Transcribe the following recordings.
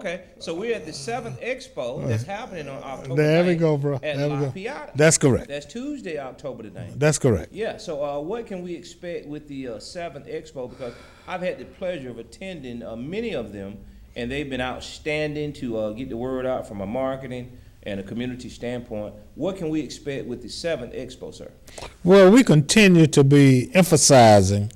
Okay, so we're at the 7th Expo that's happening on October There we 9th go, bro. at There we La go. Piata. That's correct. That's Tuesday, October the 9th. That's correct. Yeah, so what can we expect with the 7th Expo? Because I've had the pleasure of attending many of them, and they've been outstanding to get the word out from a marketing and a community standpoint. What can we expect with the 7th Expo, sir? Well, we continue to be emphasizing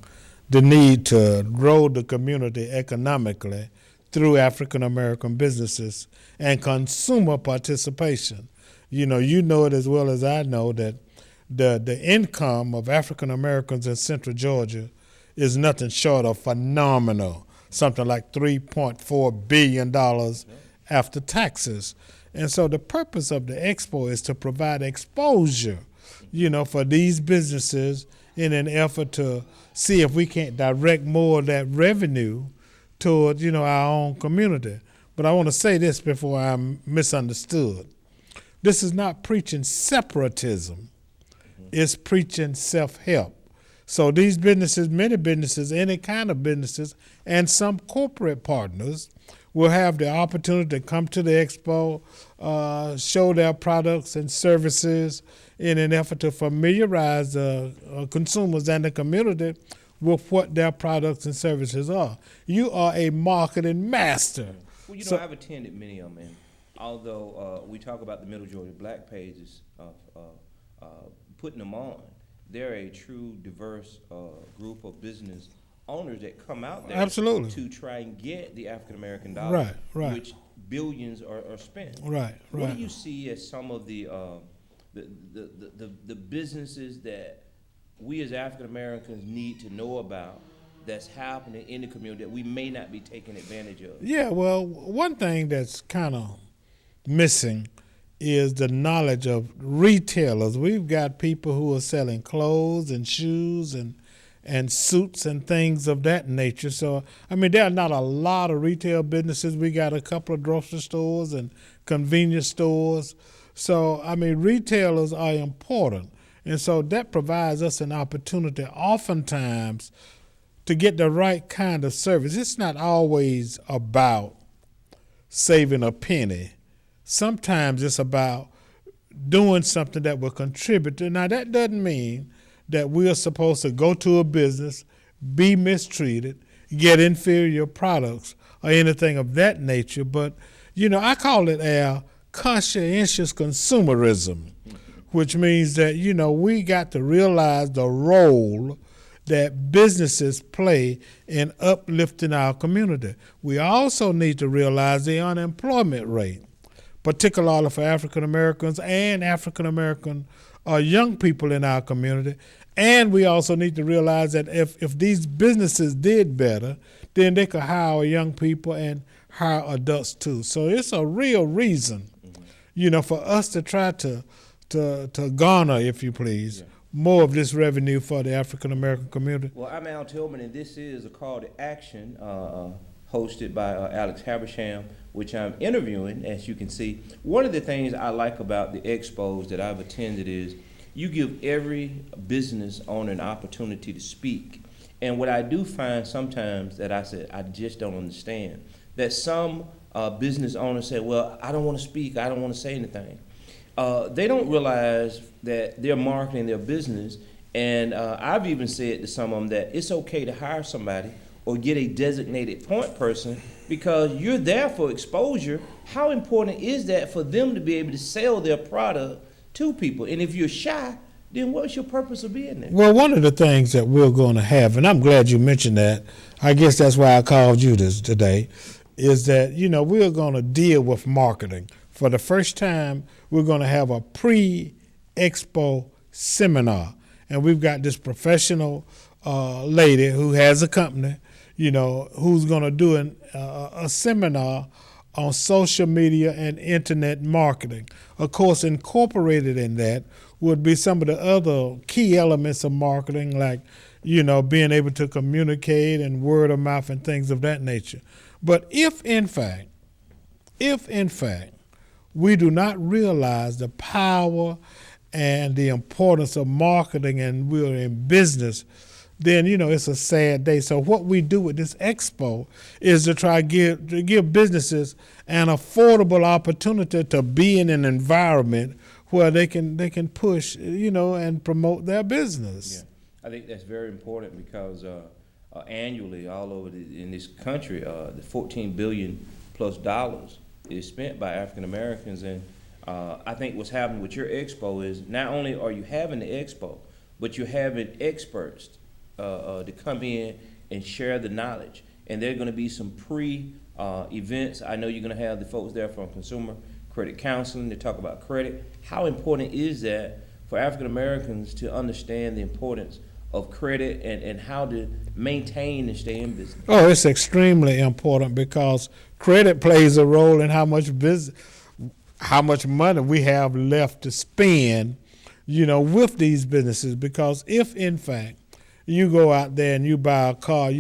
the need to grow the community economically through African American businesses and consumer participation. You know it as well as I know that the income of African Americans in Central Georgia is nothing short of phenomenal, something like $3.4 billion after taxes. And so the purpose of the expo is to provide exposure, for these businesses in an effort to see if we can't direct more of that revenue toward, our own community. But I want to say this before I'm misunderstood. This is not preaching separatism. It's preaching self-help. So these businesses, many businesses, any kind of businesses, and some corporate partners will have the opportunity to come to the expo, show their products and services in an effort to familiarize consumers and the community with what their products and services are. You are a marketing master. Well, I've attended many of them, and although we talk about the Middle Georgia Black pages of putting them on, they're a true diverse group of business owners that come out there Absolutely. to try and get the African American dollar, right. which billions are spent. Right. What do you see as some of the businesses that we as African Americans need to know about that's happening in the community that we may not be taking advantage of? Yeah, well, one thing that's kind of missing is the knowledge of retailers. We've got people who are selling clothes and shoes and suits and things of that nature. So, there are not a lot of retail businesses. We got a couple of grocery stores and convenience stores. So, retailers are important. And so that provides us an opportunity oftentimes to get the right kind of service. It's not always about saving a penny. Sometimes it's about doing something that will contribute. Now, that doesn't mean that we're supposed to go to a business, be mistreated, get inferior products, or anything of that nature. But, I call it our conscientious consumerism, which means that, we got to realize the role that businesses play in uplifting our community. We also need to realize the unemployment rate, particularly for African Americans and African American young people in our community. And we also need to realize that if these businesses did better, then they could hire young people and hire adults too. So it's a real reason, for us to try to garner, if you please, more of this revenue for the African American community. Well, I'm Al Tillman, and this is a call to action hosted by Alex Habersham, which I'm interviewing, as you can see. One of the things I like about the expos that I've attended is you give every business owner an opportunity to speak. And what I do find sometimes that I just don't understand, that some business owners say, well, I don't want to speak, I don't want to say anything. They don't realize that they're marketing their business, and I've even said to some of them that it's okay to hire somebody or get a designated point person because you're there for exposure. How important is that for them to be able to sell their product to people? And if you're shy, then what's your purpose of being there? Well, one of the things that we're going to have, and I'm glad you mentioned that, I guess that's why I called you this today, is that, we're going to deal with marketing. For the first time, we're going to have a pre-expo seminar. And we've got this professional lady who has a company, who's going to do a seminar on social media and internet marketing. Of course, incorporated in that would be some of the other key elements of marketing, like, being able to communicate and word of mouth and things of that nature. But if in fact, we do not realize the power and the importance of marketing and we're in business, then it's a sad day. So what we do with this expo is to try to give businesses an affordable opportunity to be in an environment where they can push and promote their business. Yeah, I think that's very important because annually all over in this country, the $14 billion plus is spent by African Americans, and I think what's happening with your expo is not only are you having the expo, but you're having experts to come in and share the knowledge. And there are going to be some events. I know you're going to have the folks there from Consumer Credit Counseling to talk about credit. How important is that for African Americans to understand the importance of credit and how to maintain and stay in business? Oh, it's extremely important because credit plays a role in how much money we have left to spend, with these businesses. Because if in fact you go out there and you buy a car,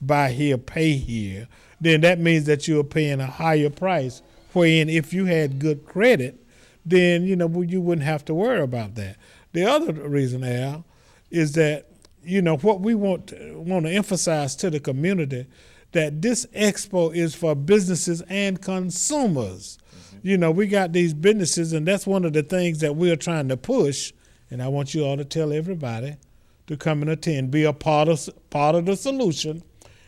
buy here, pay here, then that means that you're paying a higher price. Wherein if you had good credit, then you wouldn't have to worry about that. The other reason, Al, is that what we want to emphasize to the community, that this expo is for businesses and consumers. Mm-hmm. We got these businesses, and that's one of the things that we're trying to push. And I want you all to tell everybody to come and attend, be a part of the solution,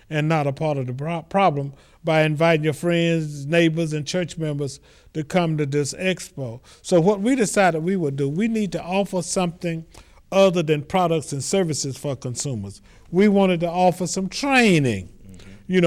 and not a part of the problem, by inviting your friends, neighbors, and church members to come to this expo. So what we decided we would do, we need to offer something other than products and services for consumers. We wanted to offer some training,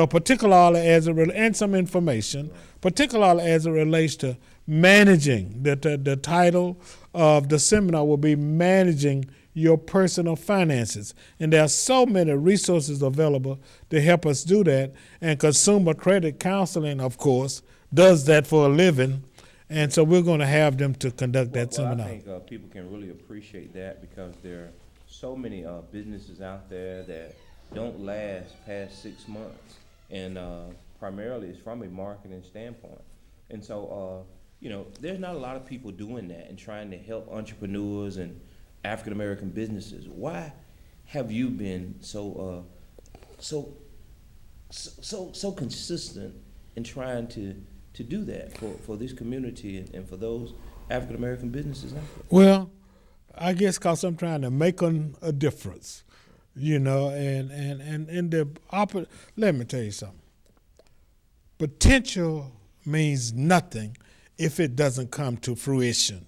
particularly and some information, particularly as it relates to managing. The title of the seminar will be Managing Your Personal Finances. And there are so many resources available to help us do that. And Consumer Credit Counseling, of course, does that for a living. And so we're going to have them to conduct that seminar. I think people can really appreciate that because there are so many businesses out there that don't last past 6 months. And primarily it's from a marketing standpoint. And so, there's not a lot of people doing that and trying to help entrepreneurs and African American businesses. Why have you been so consistent in trying to do that for this community and for those African American businesses out there? Well, I guess because I'm trying to make a difference, and let me tell you something. Potential means nothing if it doesn't come to fruition.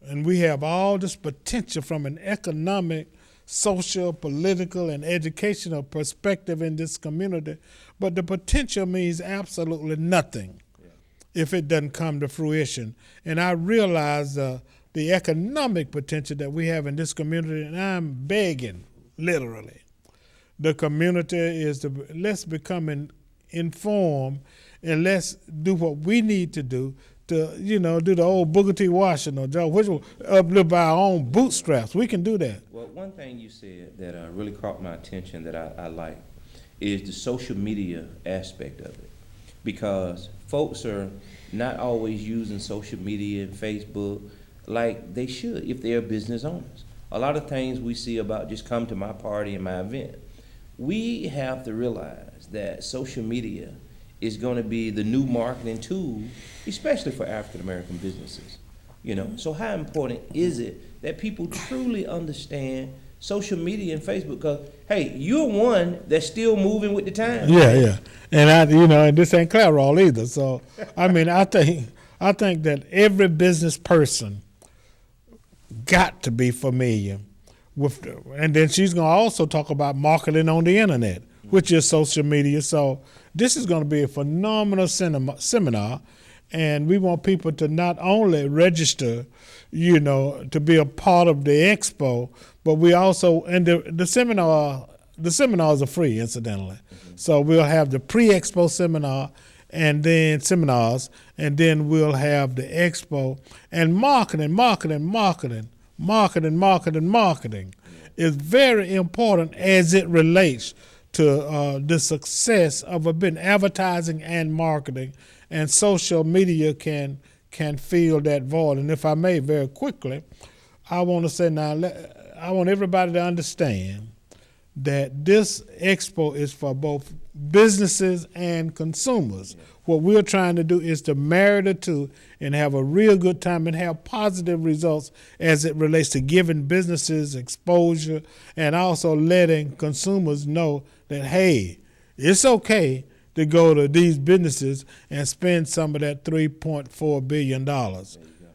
And we have all this potential from an economic, social, political, and educational perspective in this community, but the potential means absolutely nothing if it doesn't come to fruition. And I realize the economic potential that we have in this community, and I'm begging, literally, the community let's become informed, and let's do what we need to do the old Booker T. Washington, which will uplift by our own bootstraps. We can do that. Well, one thing you said that really caught my attention that I like is the social media aspect of it, because folks are not always using social media and Facebook like they should if they're business owners. A lot of things we see about just come to my party and my event. We have to realize that social media is going to be the new marketing tool, especially for African American businesses. So how important is it that people truly understand social media and Facebook? Because hey, you're one that's still moving with the times. Yeah, and and this ain't Clairol either. So I think that every business person got to be familiar with, and then she's going to also talk about marketing on the internet, which is social media. So this is going to be a phenomenal seminar, and we want people to not only register, to be a part of the expo, but we also, and the seminars are free, incidentally. Mm-hmm. So we'll have the pre-expo seminar and then seminars, and then we'll have the expo, and marketing is very important as it relates to the success of a business. Advertising and marketing and social media can fill that void. And if I may, very quickly, I want to say now, I want everybody to understand that this expo is for both businesses and consumers. Yeah. What we're trying to do is to marry the two and have a real good time and have positive results as it relates to giving businesses exposure and also letting consumers know that, hey, it's okay to go to these businesses and spend some of that $3.4 billion.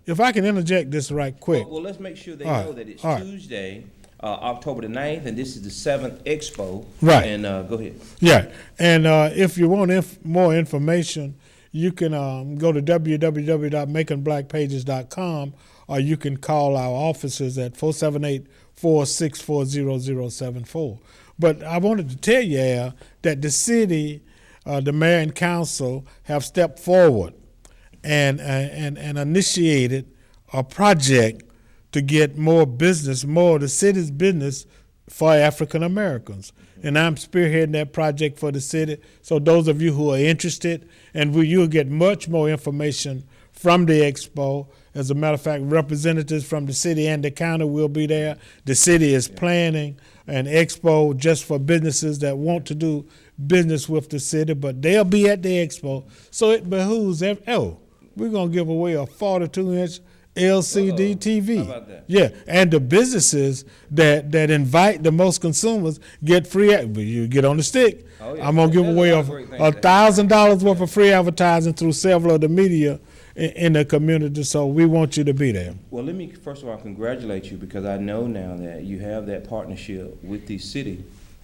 If I can interject this right quick. Well, let's make sure they All right, know that it's all right. Tuesday, October the 9th, and this is the 7th Expo. Right. And go ahead. Yeah, and if you want more information, you can go to www.maconblackpages.com, or you can call our offices at 478-464-0074. But I wanted to tell you, Al, that the city, the mayor and council have stepped forward and initiated a project to get more of the city's business for African Americans. And I'm spearheading that project for the city. So those of you who are interested, and you'll get much more information from the expo. As a matter of fact, representatives from the city and the county will be there. The city is planning an expo just for businesses that want to do business with the city, but they'll be at the expo. So it behooves we're going to give away a 42-inch LCD TV. How about that? Yeah, and the businesses that invite the most consumers get free. You get on the stick. Oh, yeah. I'm gonna give There's away a lot of great things that $1,000 worth of free advertising through several of the media in the community. So we want you to be there. Well, let me first of all congratulate you, because I know now that you have that partnership with the city,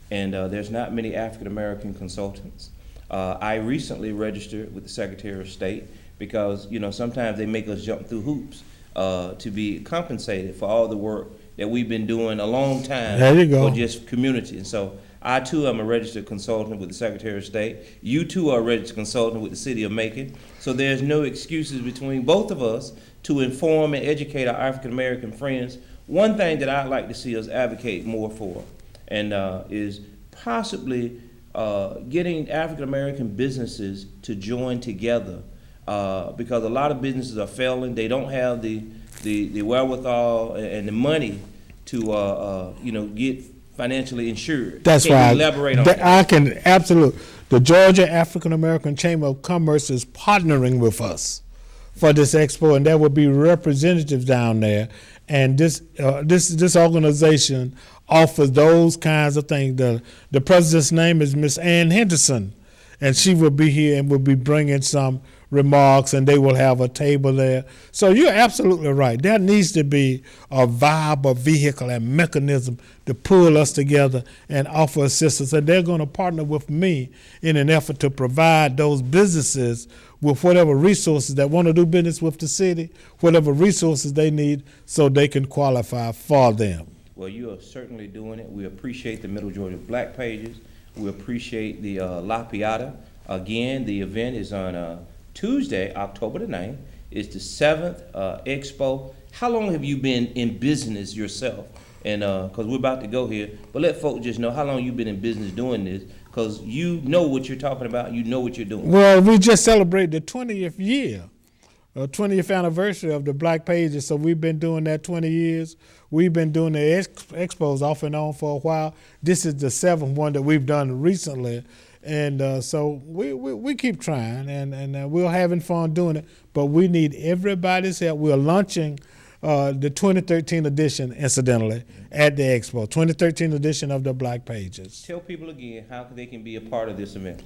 and there's not many African American consultants. I recently registered with the Secretary of State because sometimes they make us jump through hoops to be compensated for all the work that we've been doing a long time There you go. for just community. And so I too am a registered consultant with the Secretary of State. You too are a registered consultant with the City of Macon. So there's no excuses between both of us to inform and educate our African American friends. One thing that I'd like to see us advocate more for, and is possibly getting African American businesses to join together, because a lot of businesses are failing. They don't have the wherewithal and the money to get financially insured. That's Can why you elaborate on that? I can absolutely. The Georgia African American Chamber of Commerce is partnering with us for this expo, and there will be representatives down there. And this organization offers those kinds of things. The president's name is Miss Ann Henderson, and she will be here and will be bringing some remarks, and they will have a table there. So you're absolutely right. There needs to be a viable vehicle and mechanism to pull us together and offer assistance. And they're going to partner with me in an effort to provide those businesses with whatever resources that want to do business with the city, whatever resources they need so they can qualify for them. Well, you are certainly doing it. We appreciate the Middle Georgia Black Pages. We appreciate the La Piata. Again, the event is on Tuesday, October the 9th. It's the 7th Expo. How long have you been in business yourself? And because we're about to go here, but let folks just know how long you've been in business doing this, because you know what you're talking about, you know what you're doing. Well, we just celebrated the 20th year, 20th anniversary of the Black Pages, so we've been doing that 20 years. We've been doing the expos off and on for a while. This is the 7th one that we've done recently. And so we keep trying, and we're having fun doing it, but we need everybody's help. We're launching the 2013 edition, incidentally, at the Expo, 2013 edition of the Black Pages. Tell people again how they can be a part of this event.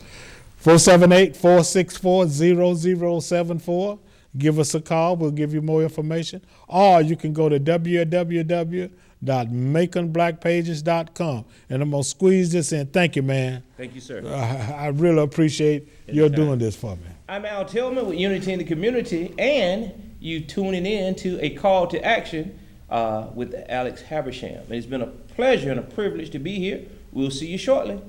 478-464-0074. Give us a call. We'll give you more information. Or you can go to www.maconblackpages.com. And I'm going to squeeze this in. Thank you, man. Thank you, sir. I really appreciate your doing this for me. I'm Al Tillman with Unity in the Community, and you tuning in to a call to action with Alex Habersham. And it's been a pleasure and a privilege to be here. We'll see you shortly.